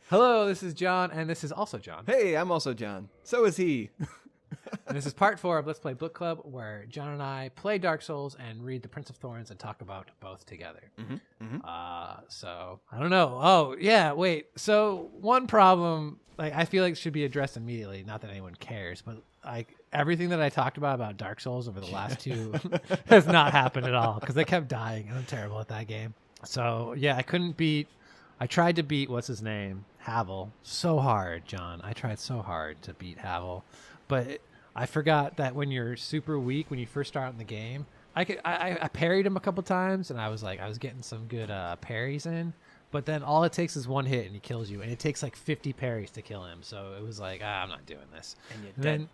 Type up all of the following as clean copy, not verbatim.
Hello, this is John, and this is also John. Hey, I'm also John. So is he. And this is part 4 of Let's Play Book Club, where John and I play Dark Souls and read the Prince of Thorns and talk about both together. So, I don't know. Oh, yeah, wait. So, one problem, I feel like should be addressed immediately. Not that anyone cares, but everything that I talked about Dark Souls over the last 2 has not happened at all, because I kept dying, and I'm terrible at that game. So, yeah, I tried to beat, what's his name? Havel. So hard, John. I tried so hard to beat Havel. But I forgot that when you're super weak, when you first start in the game, I parried him a couple times, and I was getting some good parries in. But then all it takes is one hit, and he kills you. And it takes like 50 parries to kill him. So it was like, I'm not doing this. And you're dead.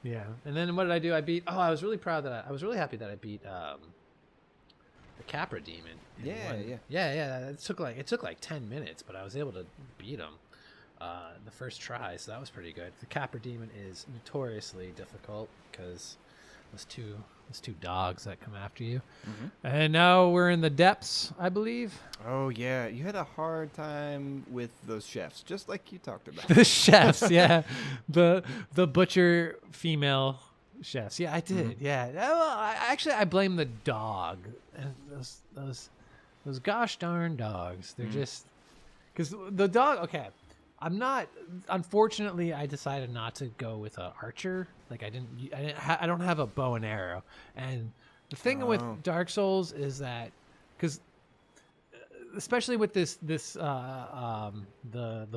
Yeah. And then what did I do? I was really proud that I was really happy that I beat the Capra Demon. Yeah. It took like 10 minutes, but I was able to beat him the first try, so that was pretty good. The Capra Demon is notoriously difficult because there's two dogs that come after you. And now we're in the depths, I believe. Oh yeah, you had a hard time with those chefs, just like you talked about. The chefs, yeah, the butcher female chefs. Yeah, I did. Yeah, I blame the dog and those gosh darn dogs. They're just because the dog. Okay, unfortunately, I decided not to go with an archer. Like I don't have a bow and arrow. And the thing with Dark Souls is that because especially with the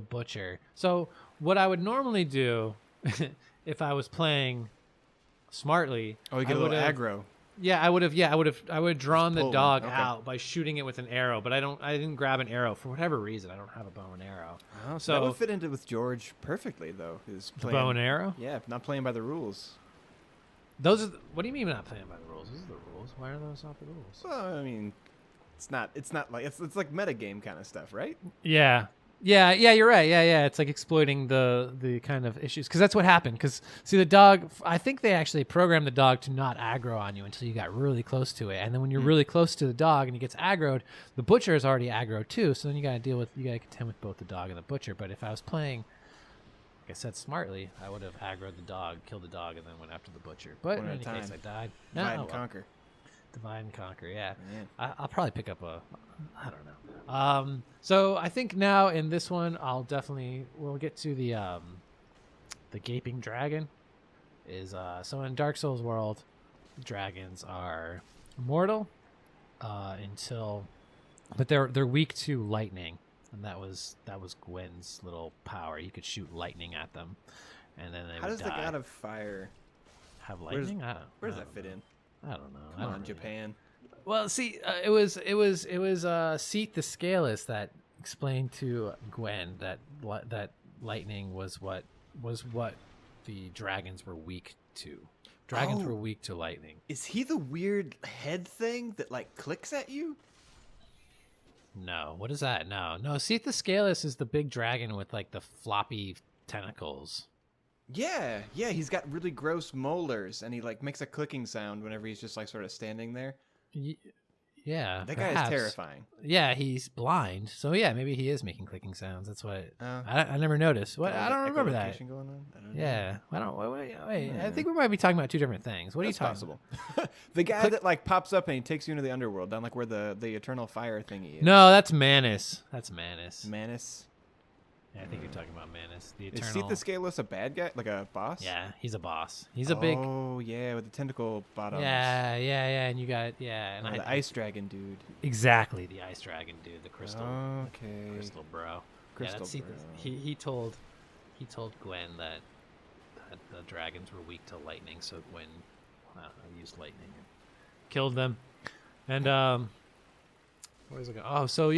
butcher. So what I would normally do if I was playing smartly. Oh, you get a little aggro. Yeah, I would have drawn the dog out by shooting it with an arrow, but I didn't grab an arrow for whatever reason. I don't have a bow and arrow. Oh, so that would fit into with George perfectly, though. Bow and arrow? Yeah, not playing by the rules. What do you mean not playing by the rules? Those are the rules. Why are those not the rules? Well, I mean, it's not like it's like metagame kind of stuff, right? Yeah. Yeah, you're right. Yeah. It's like exploiting the kind of issues. Because that's what happened. Because, see, the dog, I think they actually programmed the dog to not aggro on you until you got really close to it. And then when you're really close to the dog and he gets aggroed, the butcher is already aggro too. So then you got to contend with both the dog and the butcher. But if I was playing, like I said, smartly, I would have aggroed the dog, killed the dog, and then went after the butcher. But in any case, I died. Divide and conquer. Divide and conquer, yeah. I'll probably pick up I don't know. So I think now in this one, we'll get to the gaping dragon. So in Dark Souls world, dragons are immortal but they're weak to lightning, and that was Gwen's little power. You could shoot lightning at them, and then they would die. How does the god of fire have lightning? Where does that fit in? I don't know. Come on, Japan. Well, see, it was Seat the Scaleless that explained to Gwen that lightning was what the dragons were weak to. Dragons were weak to lightning. Is he the weird head thing that like clicks at you? No. What is that? No. Seat the Scaleless is the big dragon with like the floppy tentacles. Yeah, he's got really gross molars, and he like makes a clicking sound whenever he's just like sort of standing there. Yeah, that guy is terrifying. Yeah, he's blind, so yeah, maybe he is making clicking sounds. That's what I never noticed. What I don't remember that. Going on? I don't know. Yeah, I don't. Wait, I think we might be talking about 2 different things. What are you talking about? The guy that like pops up and he takes you into the underworld, down like where the eternal fire thingy is. No, that's Manus. Manus. Yeah, I think you're talking about Manus, the eternal. Is Seat the Scaleless a bad guy, like a boss? Yeah, he's a boss. He's a big. Oh yeah, with the tentacle bottoms. Yeah, and you got and the ice dragon dude. Exactly, the ice dragon dude, the crystal. Okay. Crystal bro. Crystal bro. He told Gwen that the dragons were weak to lightning, so Gwen used lightning and killed them. And where's it going? Oh, so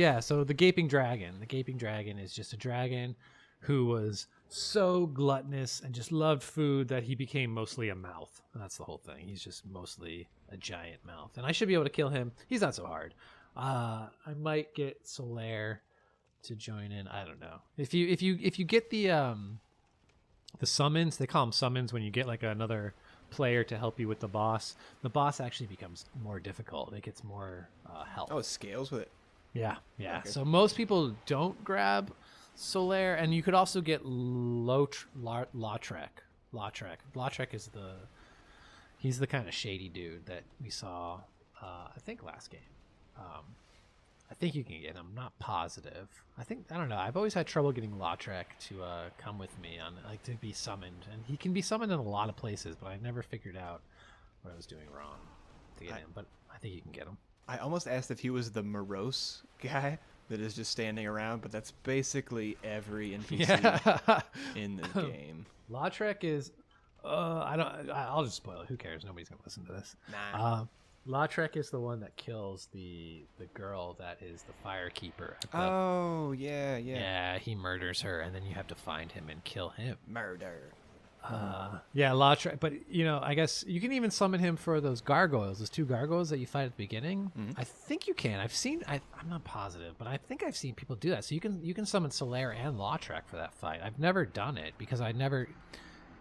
the gaping dragon. The gaping dragon is just a dragon who was so gluttonous and just loved food that he became mostly a mouth. That's the whole thing. He's just mostly a giant mouth. And I should be able to kill him. He's not so hard. I might get Solaire to join in. I don't know. If you get the summons, they call them summons when you get like another player to help you with the boss actually becomes more difficult. It gets more health. Oh, it scales with it. Yeah. Okay. So most people don't grab Solaire, and you could also get Lautrec. Lautrec is he's the kind of shady dude that we saw, I think last game. I think you can get him. Not positive. I don't know. I've always had trouble getting Lautrec to come with me to be summoned, and he can be summoned in a lot of places, but I never figured out what I was doing wrong to get him. But I think you can get him. I almost asked if he was the morose guy that is just standing around, but that's basically every NPC in the game. Lautrec is, I'll just spoil it. Who cares? Nobody's gonna listen to this. Nah. Lautrec is the one that kills the girl that is the firekeeper. Yeah. Yeah, he murders her, and then you have to find him and kill him. Murder. Yeah, Lautrec. But I guess you can even summon him for those gargoyles, those 2 gargoyles that you fight at the beginning. Mm-hmm. I think you can. I'm not positive, but I think I've seen people do that. So you can summon Solaire and Lautrec for that fight. I've never done it because I never,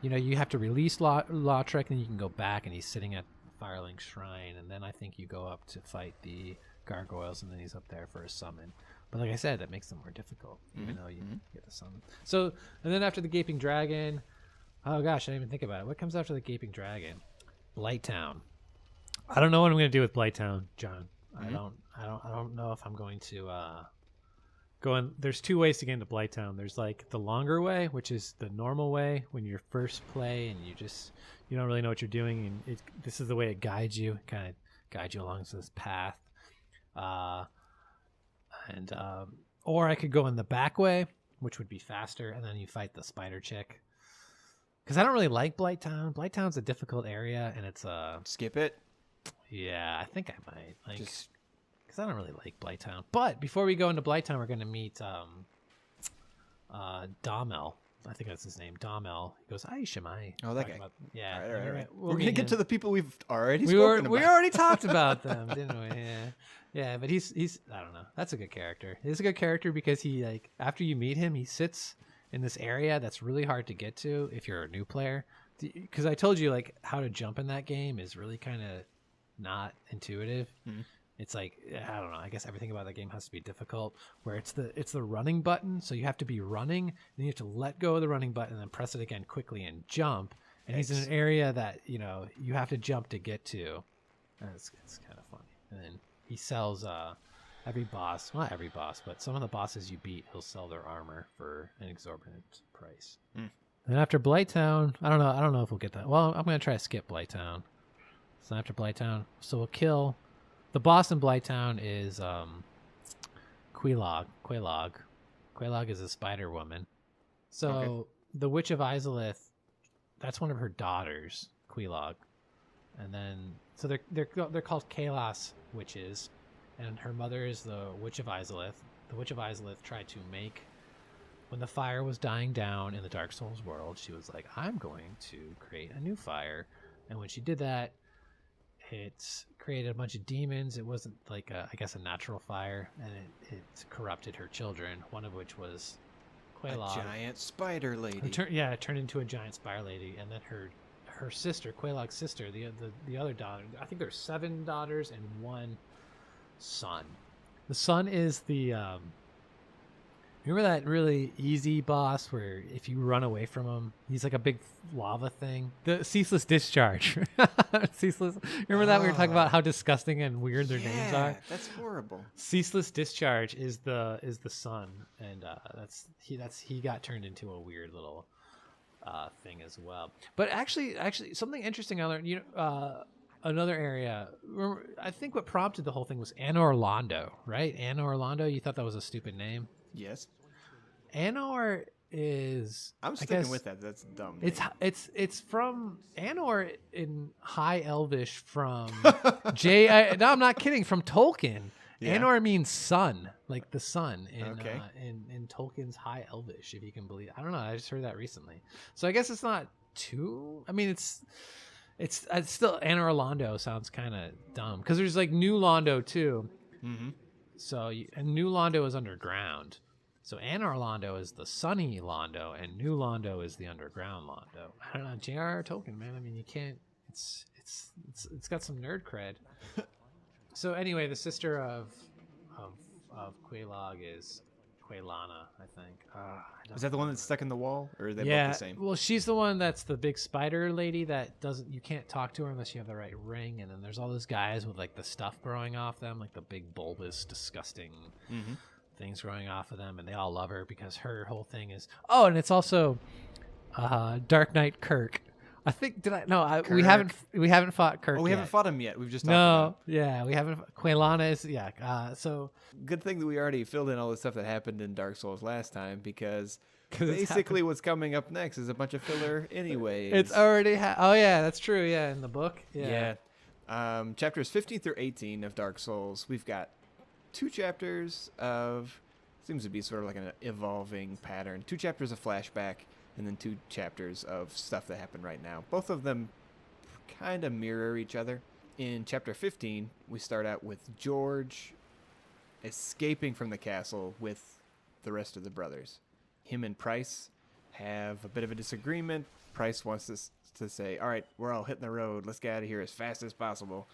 you have to release Lautrec, and you can go back, and he's sitting at Firelink Shrine, and then I think you go up to fight the gargoyles, and then he's up there for a summon. But like I said, that makes them more difficult, even though you get the summon. So, and then after the Gaping Dragon, oh gosh, I didn't even think about it. What comes after the Gaping Dragon? Blighttown. I don't know what I'm going to do with Blighttown, John. I don't know if I'm going to go in. There's 2 ways to get into Blighttown. There's like the longer way, which is the normal way when you're first play and you don't really know what you're doing, and this is the way it guides you. It kind of guides you along this path. Or I could go in the back way, which would be faster, and then you fight the spider chick. Because I don't really like Blighttown. Blighttown's a difficult area, and it's skip it. Yeah, I think I might because I don't really like Blighttown. But before we go into Blighttown, we're going to meet Domel. I think that's his name, Domel. He goes, "Hi, Shemai." Oh, that guy. Yeah. All right. We're gonna get to the people we've already we about. already talked about them, didn't we? Yeah. But he's I don't know. That's a good character. He's a good character because he after you meet him, he sits in this area that's really hard to get to if you're a new player. Because I told you how to jump in that game is really kind of not intuitive. Mm-hmm. It's I don't know. I guess everything about that game has to be difficult. Where it's the running button, so you have to be running, and you have to let go of the running button and then press it again quickly and jump. And he's in an area that you have to jump to get to. And it's kind of funny. And then he sells every boss, not every boss, but some of the bosses you beat, he'll sell their armor for an exorbitant price. Mm. And after Blighttown, I don't know if we'll get that. Well, I'm gonna try to skip Blighttown. So after Blighttown, so we'll kill. The boss in Blighttown is Quelaag. Quelaag is a spider woman. So the Witch of Izalith, that's one of her daughters, Quelaag. And then so they're called Kalas witches, and her mother is the Witch of Izalith. The Witch of Izalith tried to make, when the fire was dying down in the Dark Souls world, she was like, I'm going to create a new fire. And when she did that, it created a bunch of demons. It wasn't I guess a natural fire, and it corrupted her children, one of which was Quelaag. A giant spider lady. It turned into a giant spider lady, and then her sister, Quelaag's sister, the other daughter, I think there's 7 daughters and 1 son. The son is the remember that really easy boss where if you run away from him, he's like a big lava thing? The Ceaseless Discharge. Ceaseless. Remember that we were talking about how disgusting and weird their names are? That's horrible. Ceaseless Discharge is the son, and he got turned into a weird little thing as well. But actually something interesting I learned, another area, I think what prompted the whole thing was Anor Londo, right? Anor Londo, you thought that was a stupid name? Yes. Anor is... I'm sticking with that. That's dumb. It's from Anor in High Elvish from no, I'm not kidding. From Tolkien. Yeah. Anor means sun, like the sun in Tolkien's High Elvish, if you can believe. I don't know. I just heard that recently. So I guess it's not too... I mean, it's still... Anor Londo sounds kind of dumb because there's New Londo too. Mm-hmm. So and New Londo is underground. So Anor Londo is the sunny Londo, and New Londo is the underground Londo. I don't know, J.R.R. Tolkien, man. I mean, you can't. It's got some nerd cred. So anyway, the sister of Quelaag is Quaylana, I think. Is that the one that's stuck in the wall, or are they Yeah, both the same? well, she's the one that's the big spider lady that doesn't. You can't talk to her unless you have the right ring. And then there's all those guys with like the stuff growing off them, like the big bulbous, disgusting things growing off of them, and they all love her because her whole thing is. Oh, and it's also Dark Knight Kirk. I think we haven't fought Kirk. Oh, we yet. haven't fought him yet. We've just talked about him. Yeah, we haven't. Quaylana is so Good thing that we already filled in all the stuff that happened in Dark Souls last time, because basically what's coming up next is a bunch of filler anyways. It's already oh yeah, that's true. Yeah, in the book. Yeah. Chapters 15 through 18 of Dark Souls. We've got 2 chapters of seems to be sort of like an evolving pattern. 2 chapters of flashback, and then 2 chapters of stuff that happened right now. Both of them kind of mirror each other. In chapter 15, we start out with George escaping from the castle with the rest of the brothers. Him and Price have a bit of a disagreement. Price wants us to say, all right, we're all hitting the road. Let's get out of here as fast as possible.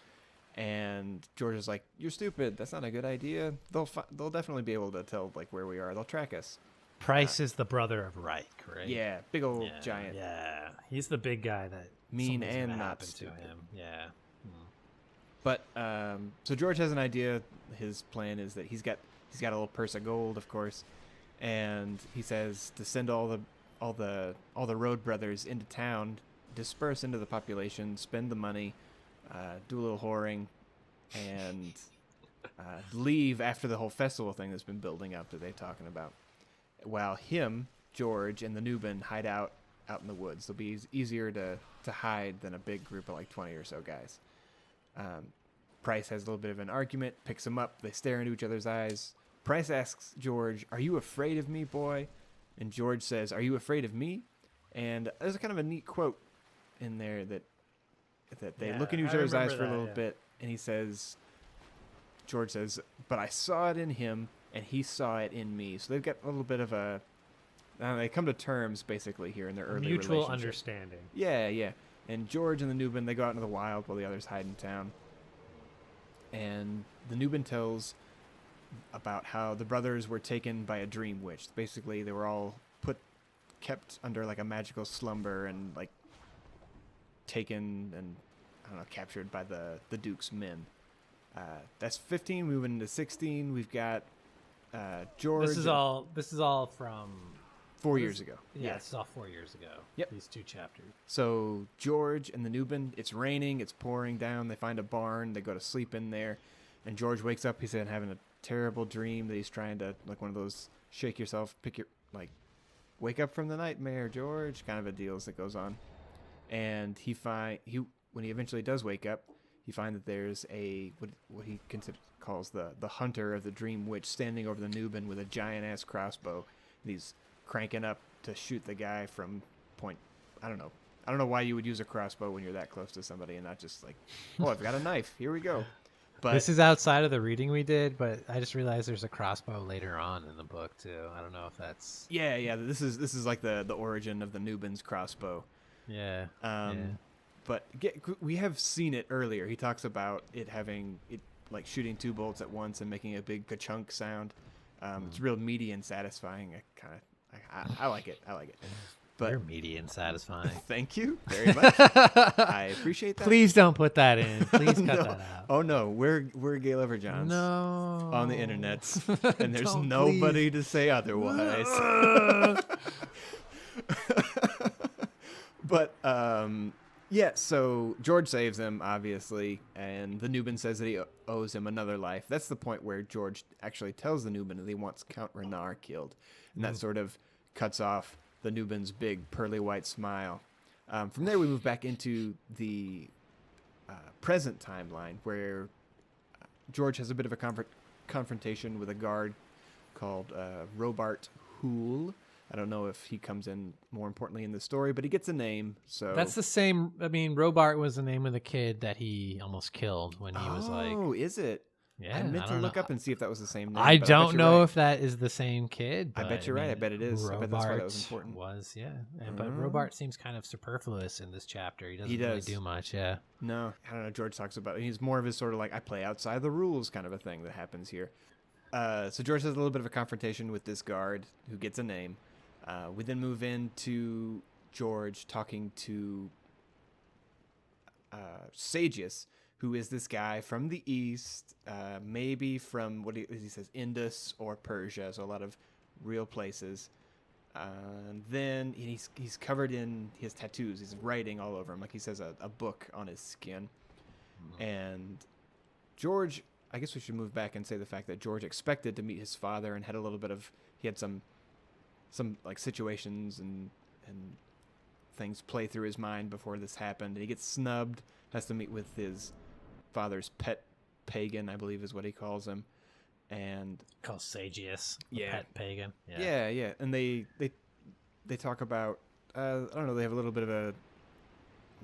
And George is like, you're stupid. That's not a good idea. They'll definitely be able to tell like where we are. They'll track us. Price is the brother of Reich, right? Yeah, big old giant. Yeah, he's the big guy that mean something's and gonna not happen stupid. to him. Yeah. But so George has an idea. His plan is that he's got a little purse of gold, of course, and he says to send all the road brothers into town, disperse into the population, spend the money, do a little whoring, and leave after the whole festival thing that's been building up that they're talking about. While him, George, and the Nuben hide out in the woods. They'll be easier to hide than a big group of like 20 or so guys. Price has a little bit of an argument, picks him up. They stare into each other's eyes. Price asks George, "Are you afraid of me, boy?" And George says, "Are you afraid of me?" And there's a kind of a neat quote in there that they look into each other's eyes for a little bit, and George says, "But I saw it in him, and he saw it in me." So they've got a little bit of a they come to terms basically here in their early mutual relationship. understanding. Yeah. And George and the Nuben, they go out into the wild while the others hide in town. And the Nuben tells about how the brothers were taken by a dream witch. Basically, they were all kept under like a magical slumber and like taken and captured by the Duke's men. That's 15. Moving into 16, we've got George. This is all from 4 years ago. Yeah, this is all 4 years ago. Yep. These 2 chapters. So George and the Nuben, it's raining, it's pouring down. They find a barn. They go to sleep in there. And George wakes up. He's having a terrible dream that he's trying to, like one of those shake yourself, wake up from the nightmare, George, kind of a deal that goes on. And when he eventually does wake up, he finds that there's what he calls the hunter of the dream witch standing over the Nuben with a giant-ass crossbow. And he's cranking up to shoot the guy from point. I don't know why you would use a crossbow when you're that close to somebody and not just like, oh, I've got a knife, here we go. But this is outside of the reading we did, but I just realized there's a crossbow later on in the book too. I don't know if that's this is like the origin of the Nuben's crossbow. But we have seen it earlier. He talks about it having it like shooting 2 bolts at once and making a big ka-chunk sound. It's real meaty and satisfying. I like it. But you're meaty and satisfying. Thank you very much. I appreciate that. Please don't put that in. Please cut that out. Oh no, we're Gay Lover Johns. No. On the internet, and there's nobody to say otherwise. But so George saves him, obviously, and the Nuben says that he owes him another life. That's the point where George actually tells the Nuben that he wants Count Renar killed, and that sort of cuts off the Nuben's big pearly white smile. From there, we move back into the present timeline, where George has a bit of a confrontation with a guard called Robart Hool. I don't know if he comes in more importantly in the story, but he gets a name. So that's the same. I mean, Robart was the name of the kid that he almost killed when he was like. Oh, is it? Yeah, I meant to look up and see if that was the same name. I don't know if that is the same kid. I bet you're right. I bet it is. I bet that's why that was important. But Robart seems kind of superfluous in this chapter. He doesn't really do much. Yeah. No, I don't know. George talks about it. He's more of his sort of like I play outside the rules kind of a thing that happens here. So George has a little bit of a confrontation with this guard who gets a name. We then move into George talking to Sagius, who is this guy from the east, maybe from what he says, Indus or Persia, so a lot of real places. And then he's covered in his tattoos. He's writing all over him, like he says a book on his skin. And George, I guess we should move back and say the fact that George expected to meet his father and had a little bit of, he had some like situations and things play through his mind before this happened. And he gets snubbed, has to meet with his father's pet pagan, I believe is what he calls him. And called Sagius, yeah, pet pagan. Yeah. And they talk about I don't know. They have a little bit of a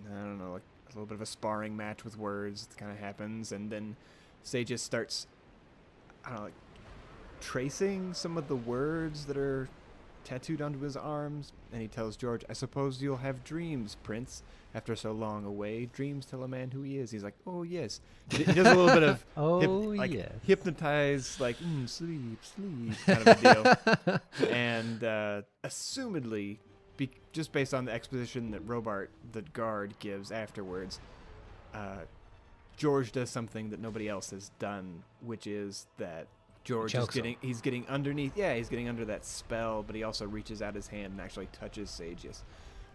like a little bit of a sparring match with words that kind of happens, and then Sagius starts I don't know, like tracing some of the words that are tattooed onto his arms, and he tells George, "I suppose you'll have dreams, Prince. After so long away, dreams tell a man who he is." He's like, "Oh yes." He does a little bit of hypnotize, like sleep kind of a deal. And assumedly, just based on the exposition that Robart, the guard, gives afterwards, George does something that nobody else has done, which is that George is getting underneath. Yeah, he's getting under that spell, but he also reaches out his hand and actually touches Sagius,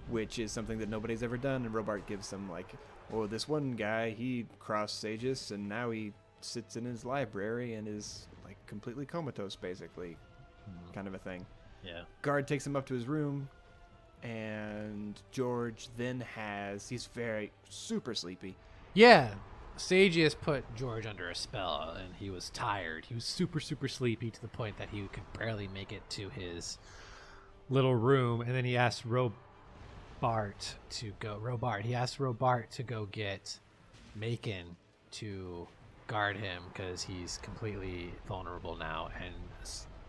which is something that nobody's ever done. And Robart gives them like, "Oh, this one guy, he crossed Sagius, and now he sits in his library and is like completely comatose, basically, kind of a thing." Yeah. Guard takes him up to his room, and George then he's very super sleepy. Yeah. Sagius put George under a spell, and he was tired. He was super, super sleepy to the point that he could barely make it to his little room. And then he asked Robart to go get Macon to guard him because he's completely vulnerable now. And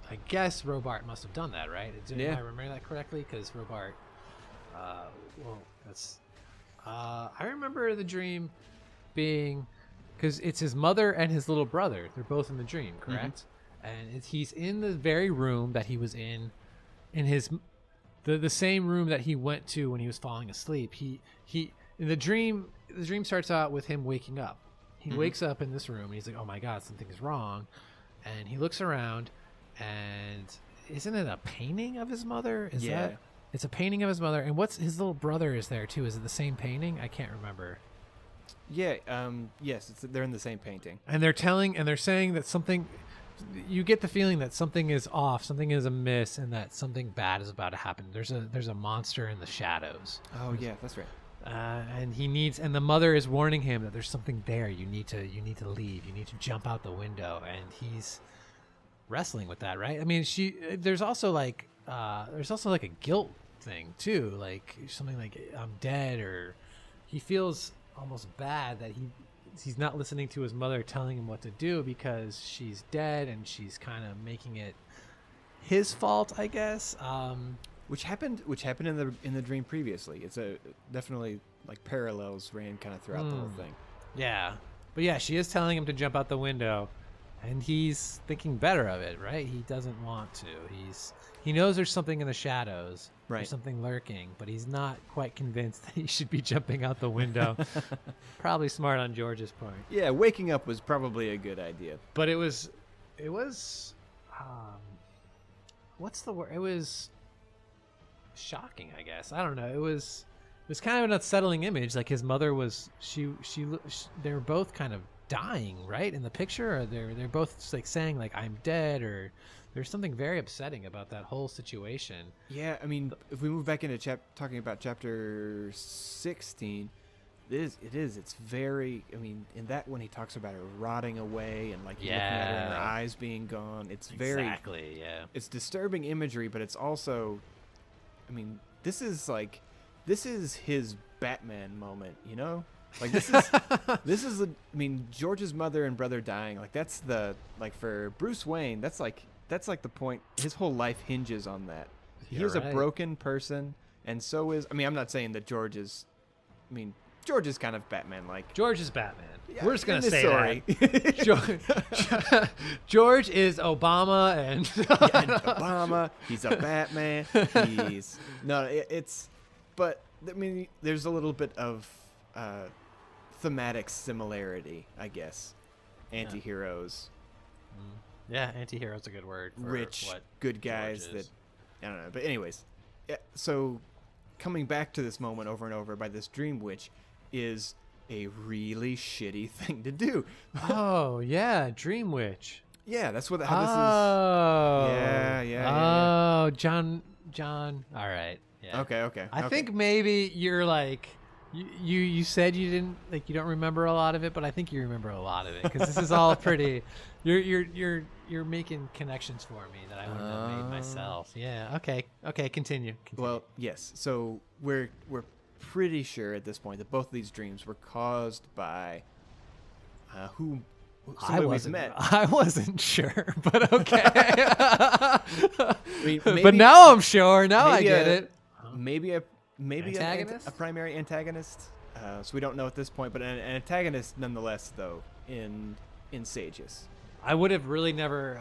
I guess Robart must have done that, right? Am I remember that correctly? Because Robart, I remember the dream being, because it's his mother and his little brother. They're both in the dream, correct? And he's in the very room that he was in his the same room that he went to when he was falling asleep. He in the dream starts out with him waking up. He wakes up in this room and he's like, "Oh my God, something is wrong." And he looks around, and isn't it a painting of his mother? It's a painting of his mother. And what's his little brother is there too? Is it the same painting? I can't remember. Yeah, yes, they're in the same painting. And they're saying that something, you get the feeling that something is off, something is amiss, and that something bad is about to happen. There's a monster in the shadows. Oh yeah, that's right. And the mother is warning him that there's something there. You need to leave. You need to jump out the window. And he's wrestling with that, right? I mean, there's also like a guilt thing too, like something like, "I'm dead," or he feels almost bad that he's not listening to his mother telling him what to do because she's dead, and she's kind of making it his fault, I guess. Which happened in the dream previously. It's definitely like parallels ran kind of throughout the whole thing. Yeah, but yeah, she is telling him to jump out the window, and he's thinking better of it, right? He doesn't want to. He knows there's something in the shadows. Right. There's something lurking, but he's not quite convinced that he should be jumping out the window. Probably smart on George's part. Yeah, waking up was probably a good idea. But it was what's the word? It was shocking, I guess. I don't know. It was kind of an unsettling image. Like his mother was, they were both kind of dying, right, in the picture, or they're both like saying like, "I'm dead," or there's something very upsetting about that whole situation. Yeah, I mean, if we move back into talking about chapter 16, it's very, I mean, in that one he talks about her rotting away and like looking at her and her eyes being gone. It's very, exactly, yeah. It's disturbing imagery, but it's also, I mean, this is his Batman moment, you know? Like this is I mean, George's mother and brother dying, like that's for Bruce Wayne, that's like the point. His whole life hinges on that. He is a broken person, and so is, I mean, I'm not saying that George is, I mean, George is kind of Batman-like. George is Batman. Yeah, We're just gonna in this say story. that. George is Obama and Yeah, and Obama. He's a Batman. But I mean, there's a little bit of thematic similarity, I guess. Anti-heroes, yeah, anti-hero's a good word. For rich, what good guys George is. that I don't know. But anyways, yeah, so coming back to this moment over and over by this dream witch is a really shitty thing to do. Oh yeah, Dream Witch. Yeah, that's what how Oh. this is. Yeah. Oh, John. All right. Yeah. Okay. I think maybe you're like you said you didn't you don't remember a lot of it, but I think you remember a lot of it because this is all pretty. You're making connections for me that I wouldn't have made myself. Yeah. Okay. Continue. Well, yes. So we're pretty sure at this point that both of these dreams were caused by who somebody we've met. I wasn't sure, but okay. I mean, but now I'm sure. Now I get it. Maybe a Antagonist? a primary antagonist. So we don't know at this point, but an antagonist nonetheless, though, in Sages. I would have really never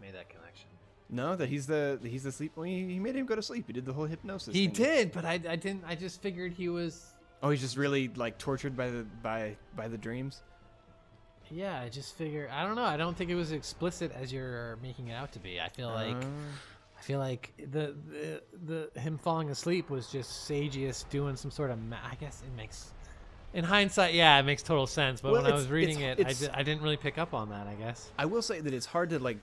made that connection. No, that he's the sleep. Well, he made him go to sleep. He did the whole hypnosis. He thing. did, but I didn't. I just figured he was. Oh, he's just really like tortured by the dreams. Yeah, I just figure. I don't know. I don't think it was explicit as you're making it out to be. I feel like the him falling asleep was just Sagius doing some sort of. I guess it makes. In hindsight, yeah, it makes total sense. But Well, when I was reading I didn't really pick up on that. I guess. I will say that it's hard to like.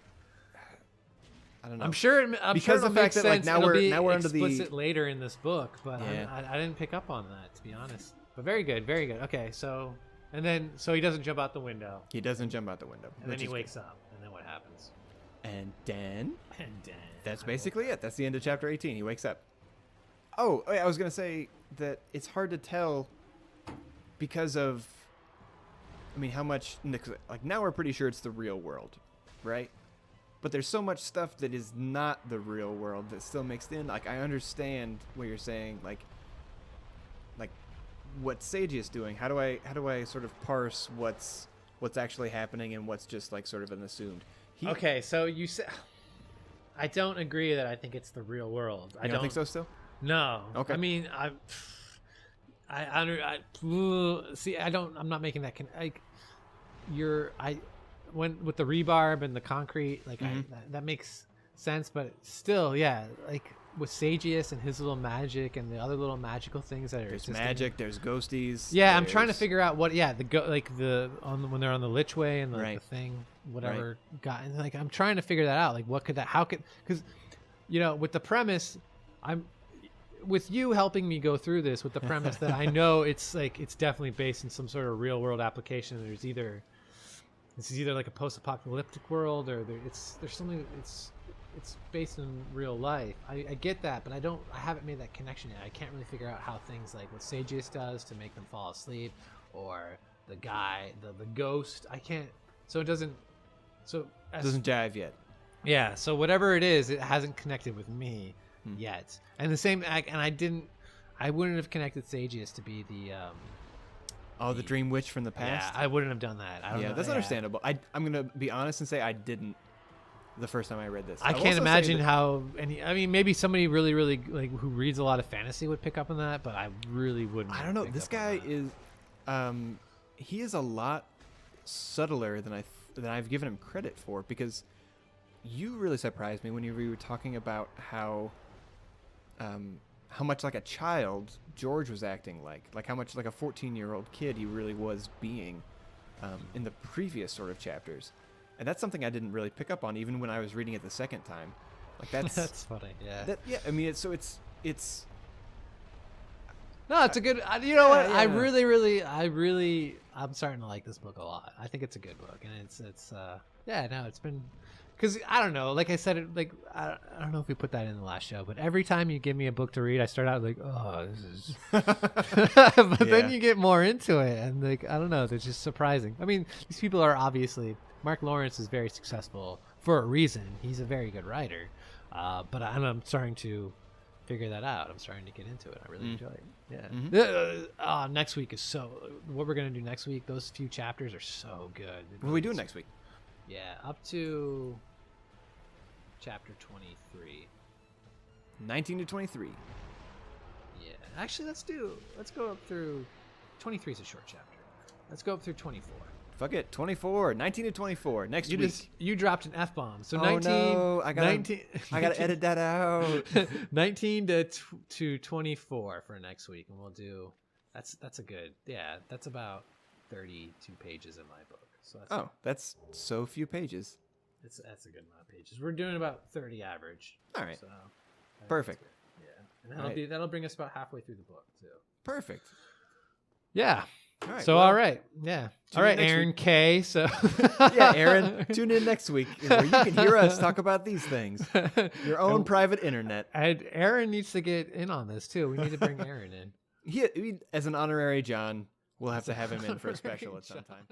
I don't know. I'm sure because it'll the make fact that like sense. now It'll be we're under explicit the later in this book, but Yeah. I didn't pick up on that, to be honest. But very good. Okay, so he doesn't jump out the window, he doesn't jump out the window, and then which he is wakes up, and then what happens? good. And then And that's basically it. That's the end of chapter 18. He wakes up. Oh, I was gonna say that it's hard to tell because of. I mean, how much? Like now we're pretty sure it's the real world, right? But there's so much stuff that is not the real world that's still mixed in. Like I understand what you're saying. Like what Sage is doing. How do I sort of parse what's actually happening and what's just like sort of an assumed? Okay, so you said I don't agree that I think it's the real world. I don't think so. Still. No. Okay. I mean, see. I'm not making that. When with the rebarb and the concrete, like that makes sense. But still, yeah, like with Sagius and his little magic and the other little magical things that are There's existing. magic. There's ghosties. Yeah, I'm trying to figure out what. Yeah, when they're on the Lich Way and the Right. thing, whatever got. And like I'm trying to figure that out. Like, what could that? How could? Because, with the premise, with you helping me go through this with the premise that I know it's definitely based in some sort of real world application. This is either like a post-apocalyptic world or there's something it's based in real life. I get that, but I haven't made that connection yet. I can't really figure out how things like what Sagius does to make them fall asleep, or the guy, the ghost. I can't. So it doesn't. So Doesn't jive yet. yeah. So whatever it is, it hasn't connected with me yet. And the same. And I wouldn't have connected Sagius to be the. The Dream Witch from the past. Yeah, I wouldn't have done that. I don't know. That's understandable. I'm gonna be honest and say I didn't the first time I read this. I can't imagine how any. I mean, maybe somebody really, really like who reads a lot of fantasy would pick up on that, but I really wouldn't. I don't know. This guy is, he is a lot subtler than I've given him credit for, because you really surprised me when you were talking about how much like a child George was acting like how much like a 14-year-old kid he really was being in the previous sort of chapters. And that's something I didn't really pick up on even when I was reading it the second time. Like that's funny. Yeah. I mean, it's No, it's a good. You know what? yeah. I'm starting to like this book a lot. I think it's a good book, and it's been. Because I don't know, like I said, I don't know if we put that in the last show, but every time you give me a book to read, I start out like, oh, this is. But then you get more into it, and like I don't know, it's just surprising. I mean, these people are obviously. Mark Lawrence is very successful for a reason. He's a very good writer, but I'm starting to figure that out. I'm starting to get into it. I really enjoy it. Yeah. Next week is what we're gonna do next week. Those few chapters are so good. What are we doing next week? Yeah, up to chapter 23. 19 to 23. Yeah, actually, let's go up through 23 is a short chapter. Let's go up through 24. Fuck it, 24, 19 to 24 next week. You dropped an F-bomb. So 19. No, I gotta 19, I gotta edit that out. 19 to 24 for next week, and we'll do. That's a good. Yeah, that's about 32 pages in my book. So that's so few pages. That's a good amount of pages. We're doing about 30 average. All right. So perfect. Yeah, and that'll bring us about halfway through the book too. Perfect. Yeah. All right. So well, all right. Yeah. All right, Aaron week. K. So yeah, Aaron, tune in next week where you can hear us talk about these things. Your own private internet. Aaron needs to get in on this too. We need to bring Aaron in. He, as an honorary John, we'll have to have him in for a special at some time.